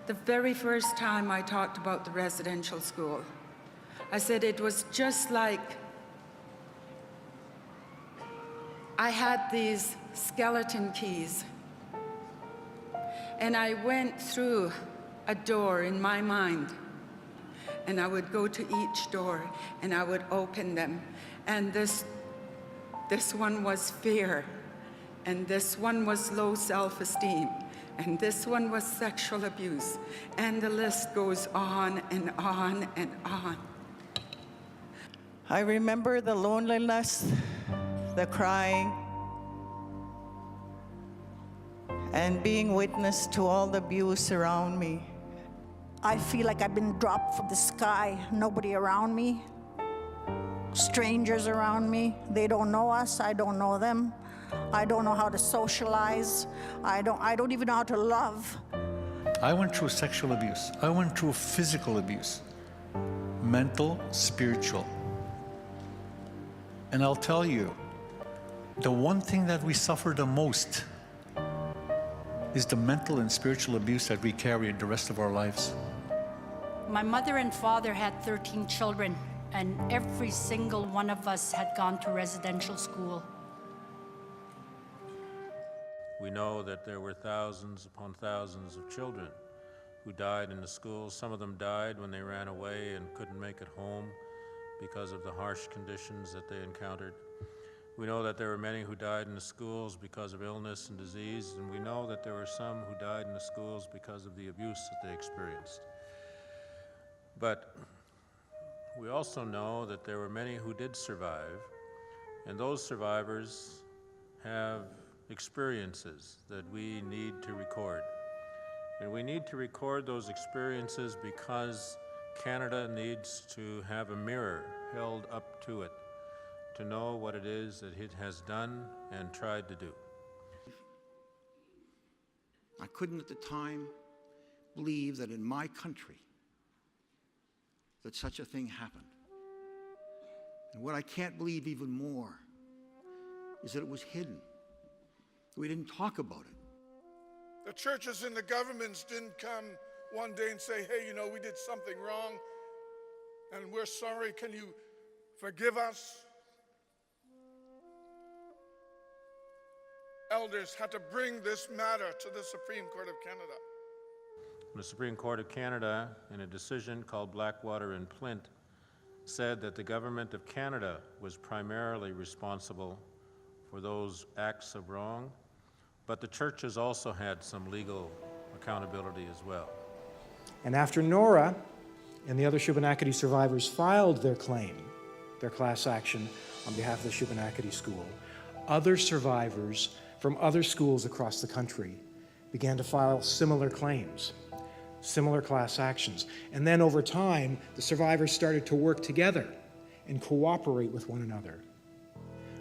The very first time I talked about the residential school, I said it was just like I had these skeleton keys, and I went through a door in my mind, and I would go to each door and I would open them, and this one was fear, and this one was low self-esteem, and this one was sexual abuse, and the list goes on and on and on. I remember the loneliness, the crying, and being witness to all the abuse around me. I feel like I've been dropped from the sky. Nobody around me, strangers around me. They don't know us, I don't know them. I don't know how to socialize. I don't even know how to love. I went through sexual abuse. I went through physical abuse, mental, spiritual. And I'll tell you, the one thing that we suffer the most is the mental and spiritual abuse that we carry the rest of our lives. My mother and father had 13 children, and every single one of us had gone to residential school. We know that there were thousands upon thousands of children who died in the schools. Some of them died when they ran away and couldn't make it home because of the harsh conditions that they encountered. We know that there were many who died in the schools because of illness and disease, and we know that there were some who died in the schools because of the abuse that they experienced. But we also know that there were many who did survive, and those survivors have experiences that we need to record. And we need to record those experiences because Canada needs to have a mirror held up to it to know what it is that it has done and tried to do. I couldn't at the time believe that in my country that such a thing happened. And what I can't believe even more is that it was hidden. We didn't talk about it. The churches and the governments didn't come one day and say, hey, you know, we did something wrong and we're sorry, can you forgive us? Elders had to bring this matter to the Supreme Court of Canada. The Supreme Court of Canada, in a decision called Blackwater and Plint, said that the Government of Canada was primarily responsible for those acts of wrong, but the churches also had some legal accountability as well. And after Nora and the other Shubenacadie survivors filed their claim, their class action on behalf of the Shubenacadie School, other survivors from other schools across the country began to file similar claims, similar class actions. And then over time, the survivors started to work together and cooperate with one another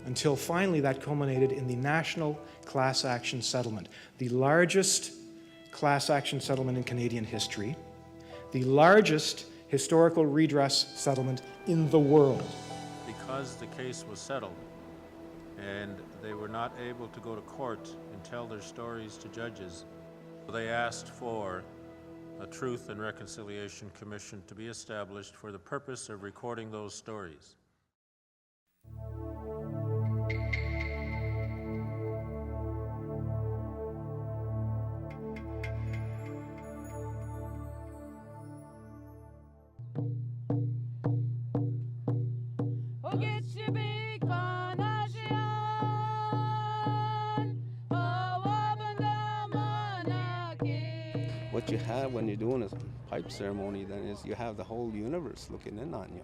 until finally that culminated in the National Class Action Settlement, the largest class action settlement in Canadian history, the largest historical redress settlement in the world. Because the case was settled and they were not able to go to court and tell their stories to judges, they asked for a Truth and Reconciliation Commission to be established for the purpose of recording those stories. What you have when you're doing a pipe ceremony then is you have the whole universe looking in on you.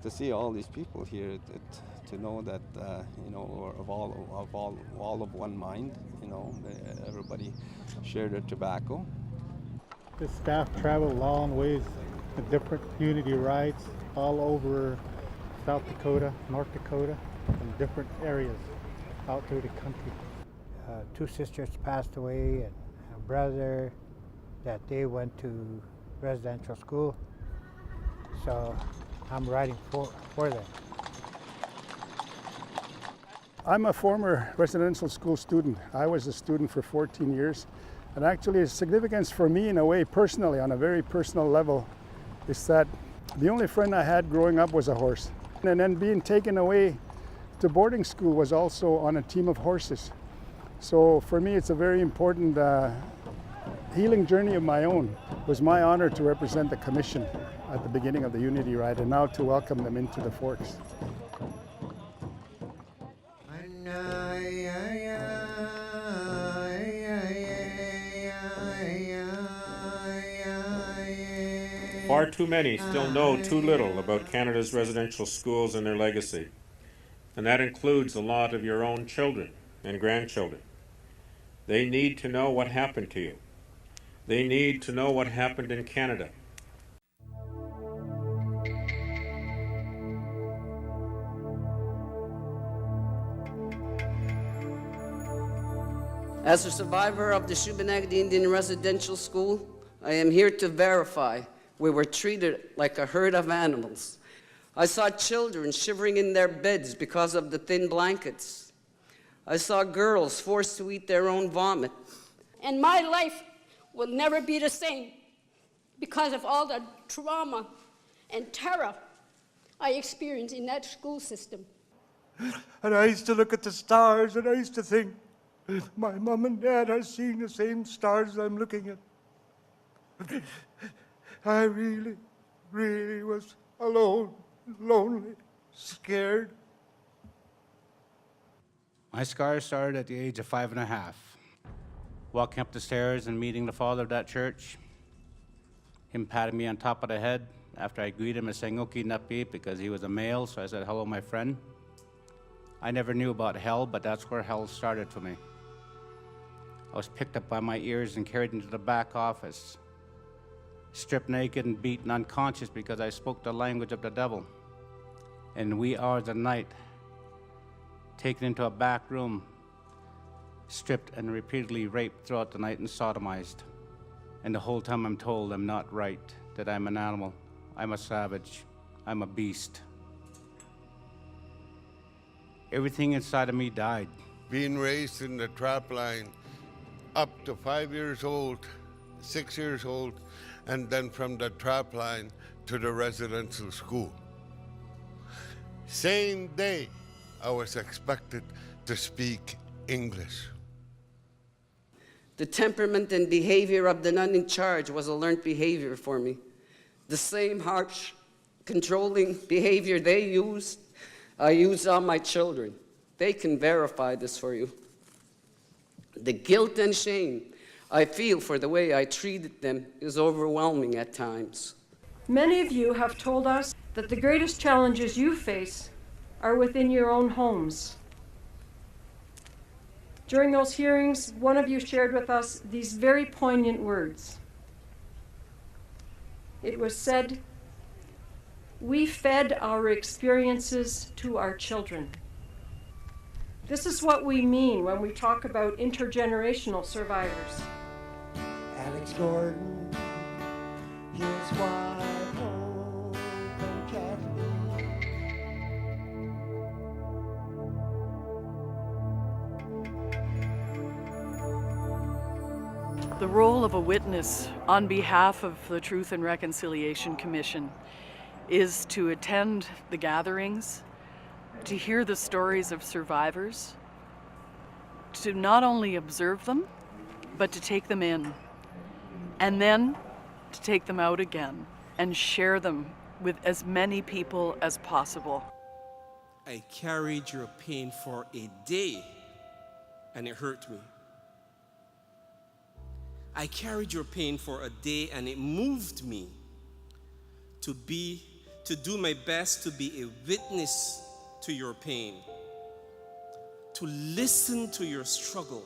To see all these people here, to know that you know, we're all of one mind. You know, everybody share their tobacco. The staff travel long ways, the different community rides all over South Dakota, North Dakota, and different areas out through the country. Two sisters passed away, and a brother that they went to residential school, so I'm riding for them. I'm a former residential school student. I was a student for 14 years. And actually, its significance for me in a way, personally, on a very personal level, is that the only friend I had growing up was a horse. And then being taken away to boarding school was also on a team of horses. So for me, it's a very important healing journey of my own. It was my honor to represent the commission at the beginning of the Unity Ride and now to welcome them into the Forks. Far too many still know too little about Canada's residential schools and their legacy, and that includes a lot of your own children and grandchildren. They need to know what happened to you. They need to know what happened in Canada. As a survivor of the Shubenacadie Indian Residential School, I am here to verify we were treated like a herd of animals. I saw children shivering in their beds because of the thin blankets. I saw girls forced to eat their own vomit. And my life will never be the same because of all the trauma and terror I experienced in that school system. And I used to look at the stars and I used to think, my mom and dad are seeing the same stars I'm looking at. I really, really was alone, lonely, scared. My scars started at the age of 5.5. Walking up the stairs and meeting the father of that church, him patting me on top of the head after I greeted him and saying, "Oki napi," because he was a male, so I said, "Hello, my friend." I never knew about hell, but that's where hell started for me. I was picked up by my ears and carried into the back office, stripped naked and beaten unconscious because I spoke the language of the devil. In the wee hours of the night, taken into a back room, stripped and repeatedly raped throughout the night and sodomized. And the whole time I'm told I'm not right, that I'm an animal, I'm a savage, I'm a beast. Everything inside of me died. Being raised in the trap line up to 5 years old, 6 years old, and then from the trap line to the residential school. Same day, I was expected to speak English. The temperament and behavior of the nun in charge was a learned behavior for me. The same harsh, controlling behavior they used, I used on my children. They can verify this for you. The guilt and shame I feel for the way I treated them is overwhelming at times. Many of you have told us that the greatest challenges you face are within your own homes. During those hearings, one of you shared with us these very poignant words. It was said, "We fed our experiences to our children." This is what we mean when we talk about intergenerational survivors. Alex Gordon, his wife, Hope and Kathleen. The role of a witness on behalf of the Truth and Reconciliation Commission is to attend the gatherings, to hear the stories of survivors, to not only observe them, but to take them in, and then to take them out again and share them with as many people as possible. I carried your pain for a day, and it hurt me. I carried your pain for a day, and it moved me to do my best to be a witness to your pain, to listen to your struggle,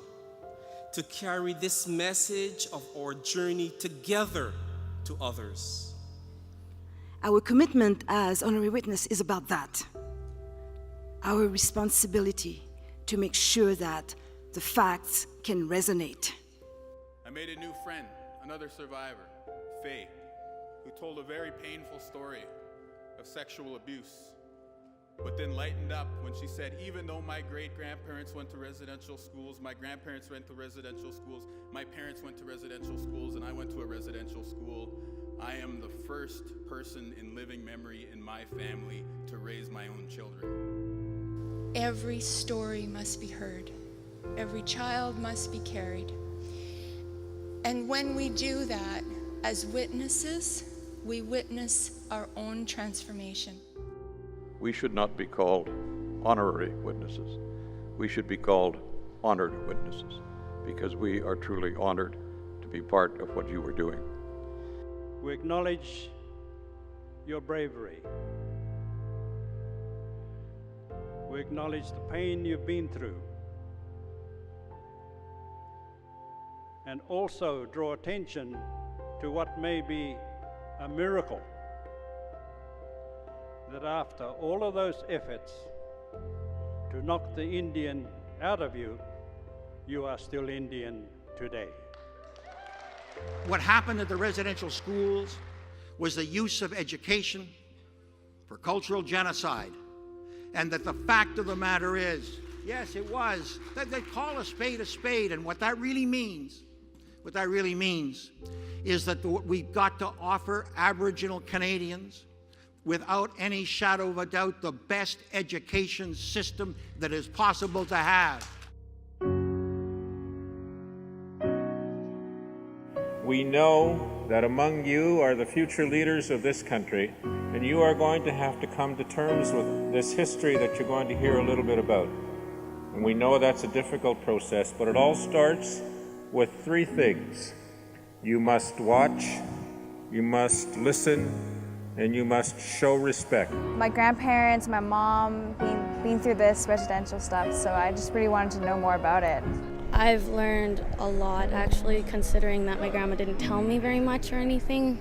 to carry this message of our journey together to others. Our commitment as honorary witness is about that. Our responsibility to make sure that the facts can resonate. I made a new friend, another survivor, Faye, who told a very painful story of sexual abuse. but then lightened up when she said, even though my great-grandparents went to residential schools, my grandparents went to residential schools, my parents went to residential schools, and I went to a residential school, I am the first person in living memory in my family to raise my own children. Every story must be heard. Every child must be carried. And when we do that, as witnesses, we witness our own transformation. We should not be called honorary witnesses. We should be called honored witnesses, because we are truly honored to be part of what you were doing. We acknowledge your bravery. We acknowledge the pain you've been through, and also draw attention to what may be a miracle, that after all of those efforts to knock the Indian out of you, you are still Indian today. What happened at the residential schools was the use of education for cultural genocide. And that the fact of the matter is, yes, it was, that they call a spade, and what that really means is that we've got to offer Aboriginal Canadians, without any shadow of a doubt, the best education system that is possible to have. We know that among you are the future leaders of this country, and you are going to have to come to terms with this history that you're going to hear a little bit about. And we know that's a difficult process, but it all starts with three things. You must watch, you must listen, and you must show respect. My grandparents, my mom, been through this residential stuff, so I just really wanted to know more about it. I've learned a lot, actually, considering that my grandma didn't tell me very much or anything.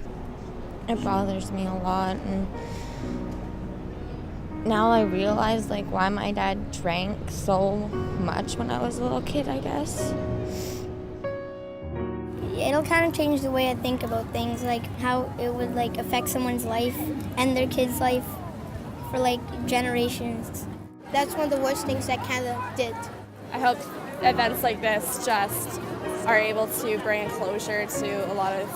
It bothers me a lot, and now I realize why my dad drank so much when I was a little kid, I guess. It'll kind of change the way I think about things, like how it would affect someone's life and their kid's life for generations. That's one of the worst things that Canada did. I hope events like this just are able to bring closure to a lot of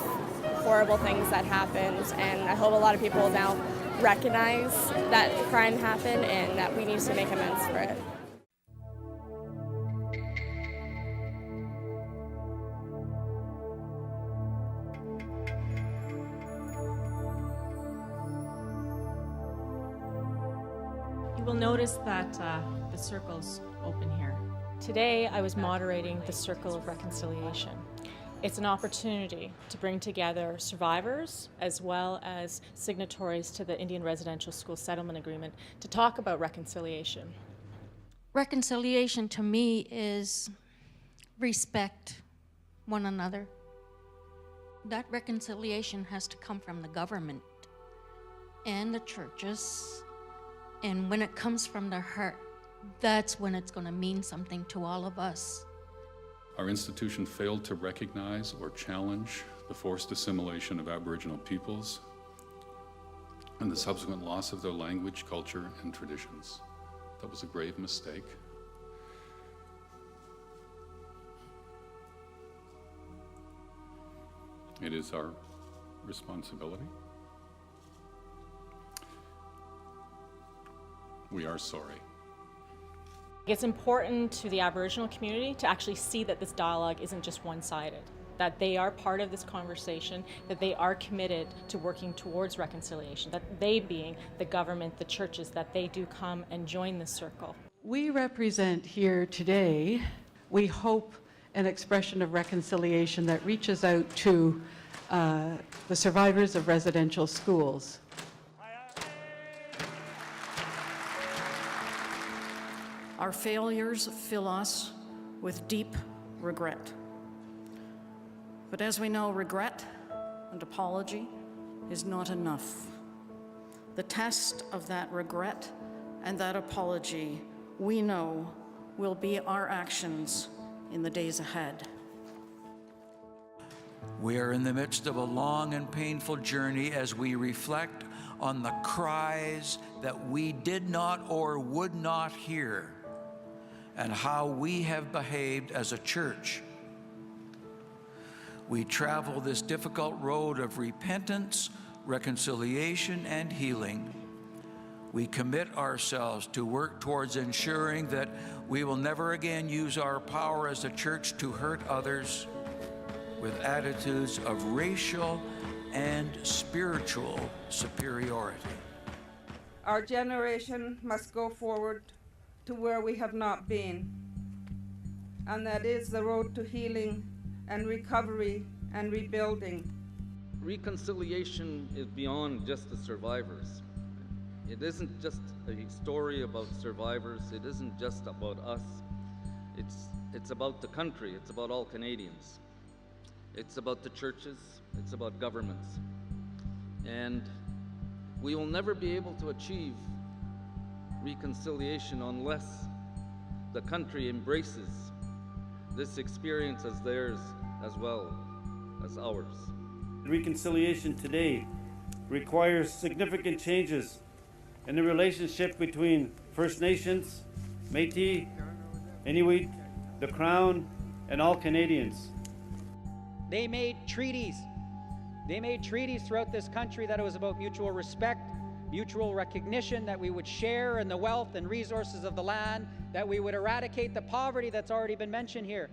horrible things that happened, and I hope a lot of people now recognize that crime happened and that we need to make amends for it. You will notice that the circle's open here. Today, I was moderating the Circle of Reconciliation. It's an opportunity to bring together survivors as well as signatories to the Indian Residential School Settlement Agreement to talk about reconciliation. Reconciliation to me is respect one another. That reconciliation has to come from the government and the churches, and when it comes from the heart, that's when it's going to mean something to all of us. Our institution failed to recognize or challenge the forced assimilation of Aboriginal peoples and the subsequent loss of their language, culture, and traditions. That was a grave mistake. It is our responsibility. We are sorry. It's important to the Aboriginal community to actually see that this dialogue isn't just one-sided, that they are part of this conversation, that they are committed to working towards reconciliation, that they being the government, the churches, that they do come and join this circle. We represent here today, we hope, an expression of reconciliation that reaches out to the survivors of residential schools. Our failures fill us with deep regret. But as we know, regret and apology is not enough. The test of that regret and that apology, we know, will be our actions in the days ahead. We are in the midst of a long and painful journey as we reflect on the cries that we did not or would not hear, and how we have behaved as a church. We travel this difficult road of repentance, reconciliation, and healing. We commit ourselves to work towards ensuring that we will never again use our power as a church to hurt others with attitudes of racial and spiritual superiority. Our generation must go forward to where we have not been, and that is the road to healing and recovery and rebuilding. Reconciliation is beyond just the survivors. It isn't just a story about survivors. It isn't just about us. It's about the country. It's about all Canadians. It's about the churches. It's about governments. And we will never be able to achieve reconciliation unless the country embraces this experience as theirs as well as ours. Reconciliation today requires significant changes in the relationship between First Nations, Métis, Inuit, the Crown, and all Canadians. They made treaties. They made treaties throughout this country that it was about mutual respect, mutual recognition, that we would share in the wealth and resources of the land, that we would eradicate the poverty that's already been mentioned here,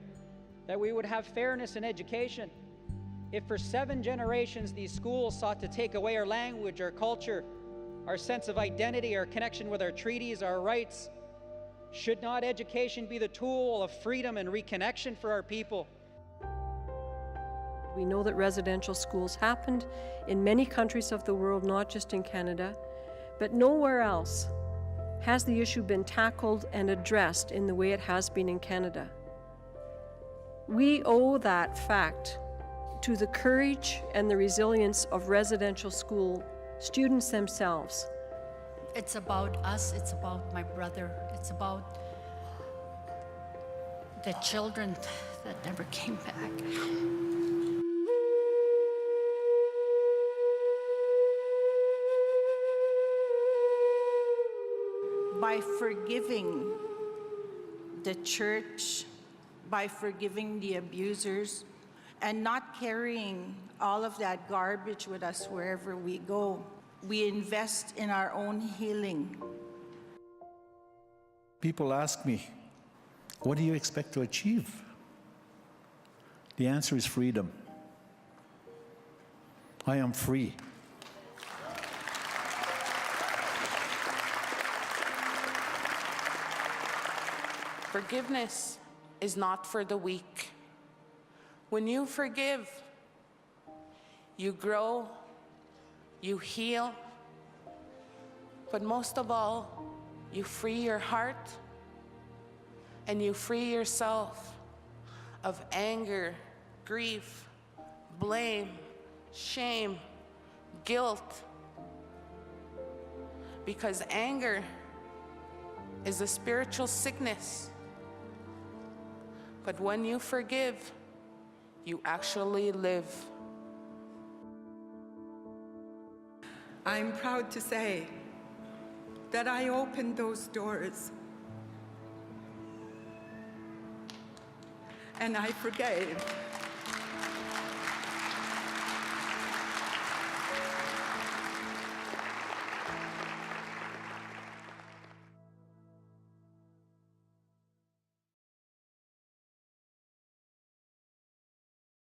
that we would have fairness in education. If for 7 generations these schools sought to take away our language, our culture, our sense of identity, our connection with our treaties, our rights, should not education be the tool of freedom and reconnection for our people? We know that residential schools happened in many countries of the world, not just in Canada, but nowhere else has the issue been tackled and addressed in the way it has been in Canada. We owe that fact to the courage and the resilience of residential school students themselves. It's about us, it's about my brother, it's about the children that never came back. By forgiving the church, by forgiving the abusers, and not carrying all of that garbage with us wherever we go, we invest in our own healing. People ask me, what do you expect to achieve? The answer is freedom. I am free. Forgiveness is not for the weak. When you forgive, you grow, you heal, but most of all, you free your heart and you free yourself of anger, grief, blame, shame, guilt. Because anger is a spiritual sickness. But when you forgive, you actually live. I'm proud to say that I opened those doors and I forgave.